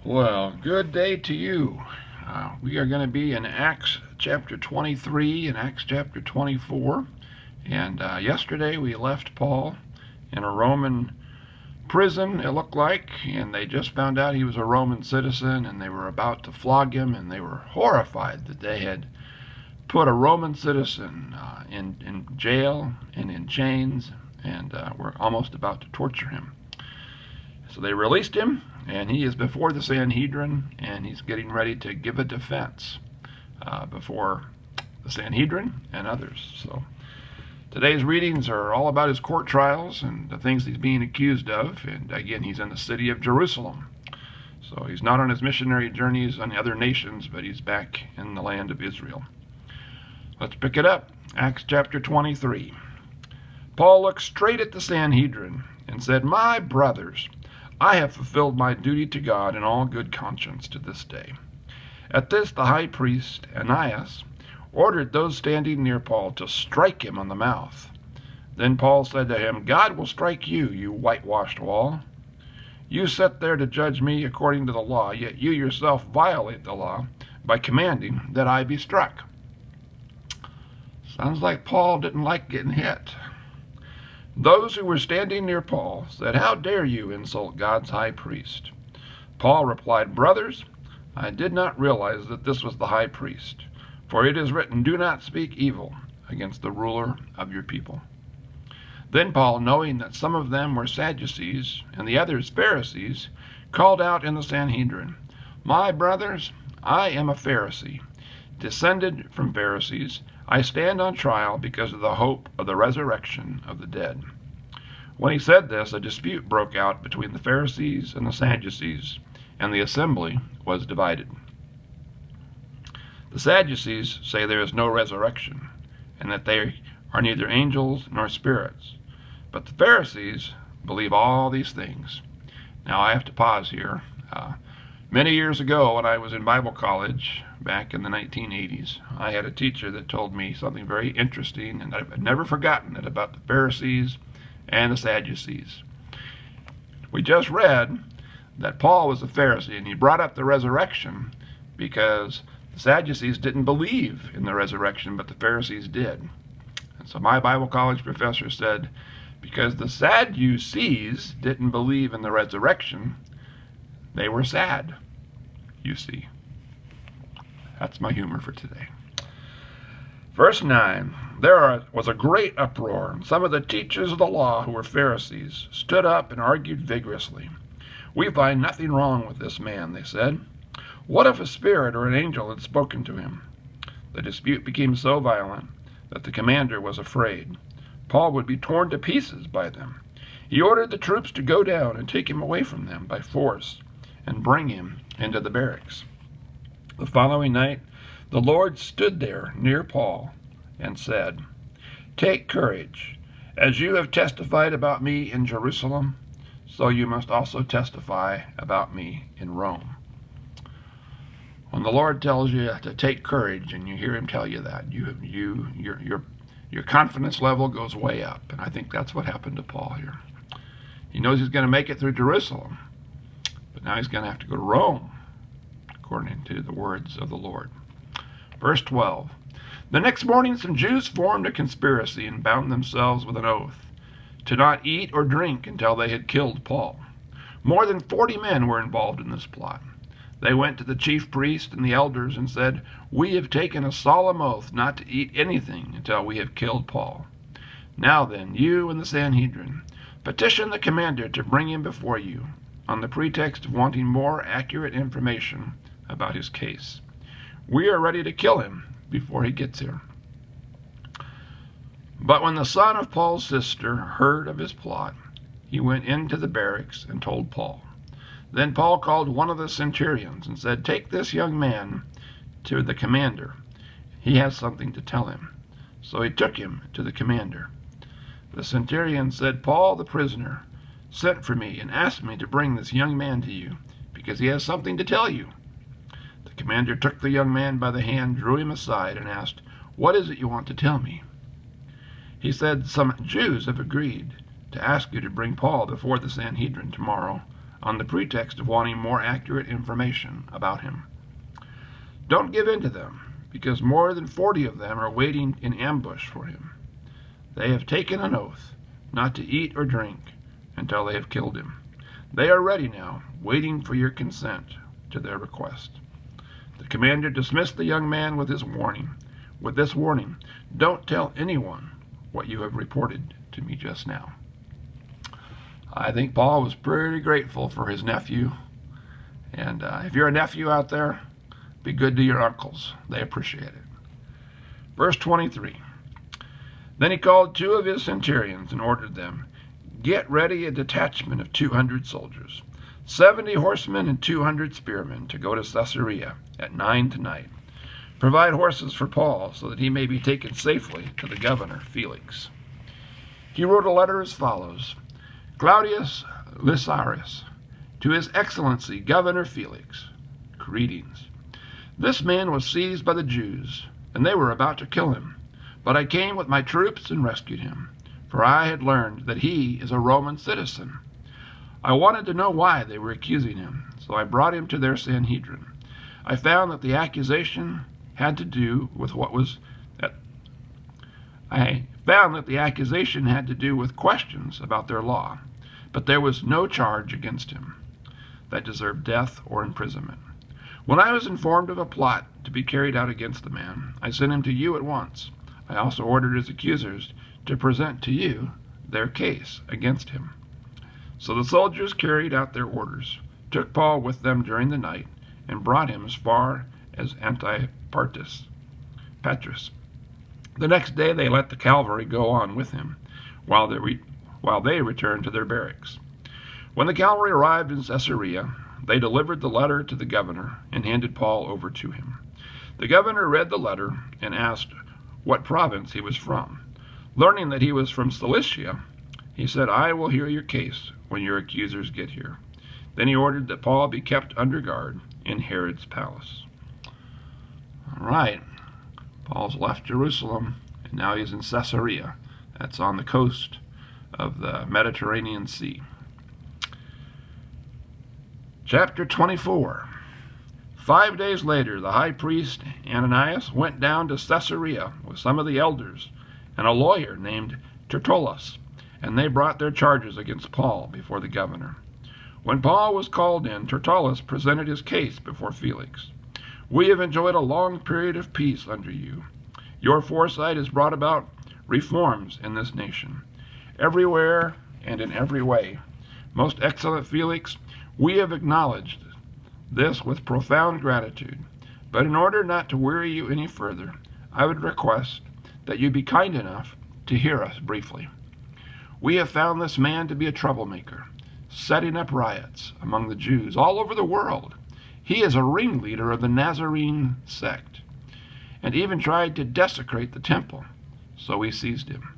Well, good day to you. We are going to be in Acts chapter 23 and Acts chapter 24. And yesterday we left Paul in a Roman prison, it looked like, and they just found out he was a Roman citizen and they were about to flog him, and they were horrified that they had put a Roman citizen in jail and in chains, and were almost about to torture him. So they released him, and he is before the Sanhedrin, and he's getting ready to give a defense before the Sanhedrin and others. So today's readings are all about his court trials and the things he's being accused of. And again, he's in the city of Jerusalem. So he's not on his missionary journeys on the other nations, but he's back in the land of Israel. Let's pick it up. Acts chapter 23. Paul looked straight at the Sanhedrin and said, "My brothers, I have fulfilled my duty to God in all good conscience to this day." At this, the high priest, Ananias, ordered those standing near Paul to strike him on the mouth. Then Paul said to him, "God will strike you, you whitewashed wall. You sit there to judge me according to the law, yet you yourself violate the law by commanding that I be struck." Sounds like Paul didn't like getting hit. Those who were standing near Paul said, "How dare you insult God's high priest?" Paul replied, "Brothers, I did not realize that this was the high priest. For it is written, 'Do not speak evil against the ruler of your people.'" Then Paul, knowing that some of them were Sadducees and the others Pharisees, called out in the Sanhedrin, "My brothers, I am a Pharisee, descended from Pharisees. I stand on trial because of the hope of the resurrection of the dead." When he said this, a dispute broke out between the Pharisees and the Sadducees, and the assembly was divided. The Sadducees say there is no resurrection, and that they are neither angels nor spirits. But the Pharisees believe all these things. Now I have to pause here. Many years ago, when I was in Bible college, back in the 1980s, I had a teacher that told me something very interesting, and I've never forgotten it, about the Pharisees and the Sadducees. We just read that Paul was a Pharisee, and he brought up the resurrection because the Sadducees didn't believe in the resurrection, but the Pharisees did. And so my Bible college professor said, because the Sadducees didn't believe in the resurrection, they were sad, you see. That's my humor for today. Verse 9, there was a great uproar, and some of the teachers of the law, who were Pharisees, stood up and argued vigorously. "We find nothing wrong with this man," they said. "What if a spirit or an angel had spoken to him?" The dispute became so violent that the commander was afraid Paul would be torn to pieces by them. He ordered the troops to go down and take him away from them by force and bring him into the barracks. The following night, the Lord stood there near Paul and said, "Take courage. As you have testified about me in Jerusalem, so you must also testify about me in Rome." When the Lord tells you to take courage, and you hear him tell you that, your confidence level goes way up. And I think that's what happened to Paul here. He knows he's going to make it through Jerusalem, but now he's going to have to go to Rome, according to the words of the Lord. Verse 12. The next morning some Jews formed a conspiracy and bound themselves with an oath to not eat or drink until they had killed Paul. More than 40 men were involved in this plot. They went to the chief priest and the elders and said, "We have taken a solemn oath not to eat anything until we have killed Paul. Now then, you and the Sanhedrin, petition the commander to bring him before you, on the pretext of wanting more accurate information about his case. We are ready to kill him before he gets here." But when the son of Paul's sister heard of his plot, he went into the barracks and told Paul. Then Paul called one of the centurions and said, "Take this young man to the commander. He has something to tell him." So he took him to the commander. The centurion said, "Paul, the prisoner, sent for me and asked me to bring this young man to you, because he has something to tell you." The commander took the young man by the hand, drew him aside, and asked, "What is it you want to tell me?" He said, "Some Jews have agreed to ask you to bring Paul before the Sanhedrin tomorrow on the pretext of wanting more accurate information about him. Don't give in to them, because more than 40 of them are waiting in ambush for him. They have taken an oath not to eat or drink until they have killed him. They are ready now, waiting for your consent to their request." The commander dismissed the young man with this warning, "Don't tell anyone what you have reported to me just now." I think Paul was pretty grateful for his nephew. And if you're a nephew out there, be good to your uncles. They appreciate it. Verse 23. Then he called 2 of his centurions and ordered them, "Get ready a detachment of 200 soldiers, 70 horsemen and 200 spearmen to go to Caesarea at 9 tonight. Provide horses for Paul so that he may be taken safely to the governor, Felix." He wrote a letter as follows: "Claudius Lysias, to His Excellency Governor Felix, greetings. This man was seized by the Jews, and they were about to kill him. But I came with my troops and rescued him, for I had learned that he is a Roman citizen. I wanted to know why they were accusing him, so I brought him to their Sanhedrin. I found that the accusation had to do with questions about their law, but there was no charge against him that deserved death or imprisonment. When I was informed of a plot to be carried out against the man, I sent him to you at once. I also ordered his accusers to present to you their case against him." So the soldiers carried out their orders, took Paul with them during the night, and brought him as far as Antipatris. The next day they let the cavalry go on with him, while they returned to their barracks. When the cavalry arrived in Caesarea, they delivered the letter to the governor and handed Paul over to him. The governor read the letter and asked what province he was from. Learning that he was from Cilicia, he said, "I will hear your case when your accusers get here." Then he ordered that Paul be kept under guard in Herod's palace. All right, Paul's left Jerusalem, and now he's in Caesarea. That's on the coast of the Mediterranean Sea. Chapter 24. 5 days later, the high priest Ananias went down to Caesarea with some of the elders and a lawyer named Tertullus, and they brought their charges against Paul before the governor. When Paul was called in, Tertullus presented his case before Felix. "We have enjoyed a long period of peace under you. Your foresight has brought about reforms in this nation, everywhere and in every way. Most excellent Felix, we have acknowledged this with profound gratitude. But in order not to weary you any further, I would request that you be kind enough to hear us briefly. We have found this man to be a troublemaker, setting up riots among the Jews all over the world. He is a ringleader of the Nazarene sect, and even tried to desecrate the temple, so we seized him.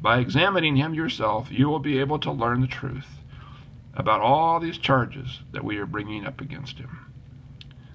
By examining him yourself, you will be able to learn the truth about all these charges that we are bringing up against him."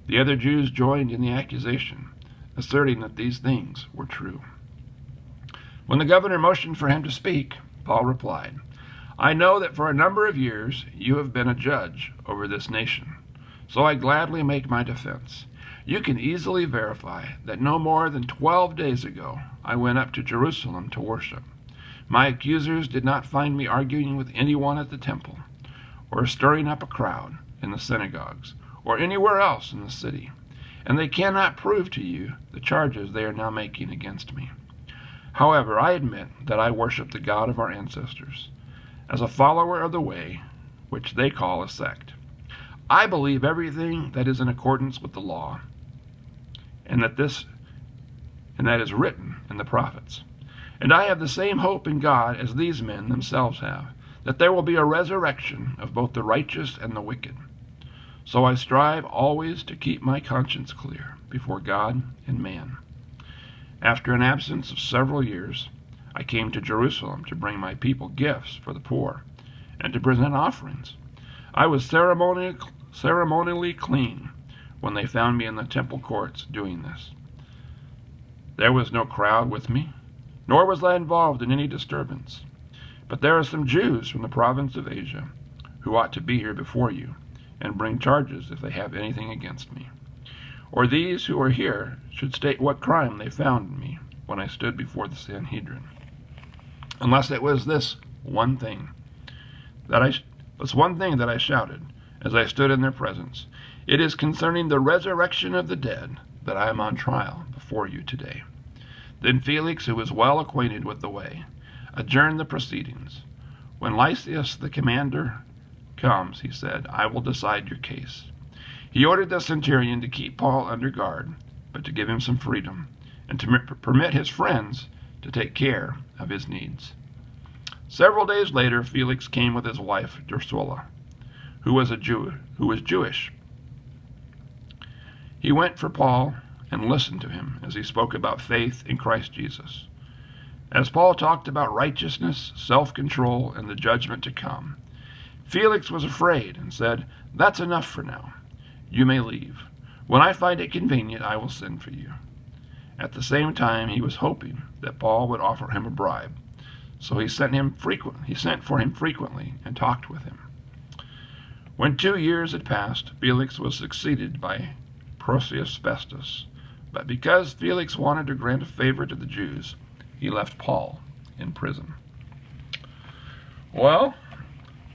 The other Jews joined in the accusation, asserting that these things were true. When the governor motioned for him to speak, Paul replied, "I know that for a number of years you have been a judge over this nation, so I gladly make my defense. You can easily verify that no more than 12 days ago I went up to Jerusalem to worship. My accusers did not find me arguing with anyone at the temple, or stirring up a crowd in the synagogues, or anywhere else in the city, and they cannot prove to you the charges they are now making against me. However, I admit that I worship the God of our ancestors, as a follower of the way, which they call a sect. I believe everything that is in accordance with the law, and that is written in the prophets. And I have the same hope in God as these men themselves have, that there will be a resurrection of both the righteous and the wicked. So I strive always to keep my conscience clear before God and man. After an absence of several years, I came to Jerusalem to bring my people gifts for the poor and to present offerings. I was ceremonially clean when they found me in the temple courts doing this. There was no crowd with me, nor was I involved in any disturbance. But there are some Jews from the province of Asia who ought to be here before you, and bring charges if they have anything against me. Or these who are here should state what crime they found in me when I stood before the Sanhedrin. Unless it was this one thing that I shouted as I stood in their presence. It is concerning the resurrection of the dead that I am on trial before you today. Then Felix, who was well acquainted with the way, adjourned the proceedings. When Lysias the commander comes, he said, I will decide your case. He ordered the centurion to keep Paul under guard, but to give him some freedom, and to permit his friends to take care of his needs. Several days later, Felix came with his wife Drusilla, who was Jewish. He went for Paul and listened to him as he spoke about faith in Christ Jesus. As Paul talked about righteousness, self-control, and the judgment to come, Felix was afraid and said, That's enough for now. You may leave. When I find it convenient, I will send for you. At the same time, he was hoping that Paul would offer him a bribe. So he sent for him frequently and talked with him. When 2 years had passed, Felix was succeeded by Porcius Festus. But because Felix wanted to grant a favor to the Jews, he left Paul in prison. Well,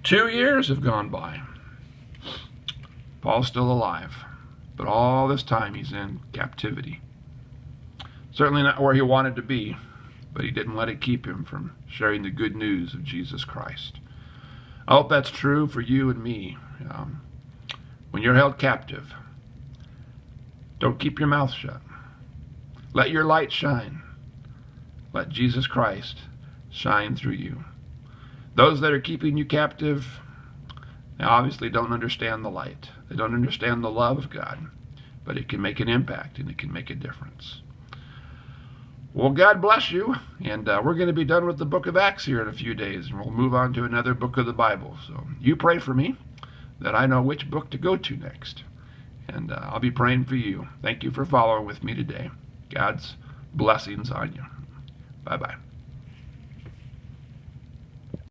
2 years have gone by. Paul's still alive, but all this time he's in captivity. Certainly not where he wanted to be, but he didn't let it keep him from sharing the good news of Jesus Christ. I hope that's true for you and me. When you're held captive, don't keep your mouth shut. Let your light shine. Let Jesus Christ shine through you. Those that are keeping you captive, they obviously don't understand the light. They don't understand the love of God, but it can make an impact and it can make a difference. Well, God bless you, and we're going to be done with the book of Acts here in a few days, and we'll move on to another book of the Bible. So you pray for me that I know which book to go to next, and I'll be praying for you. Thank you for following with me today. God's blessings on you. Bye-bye.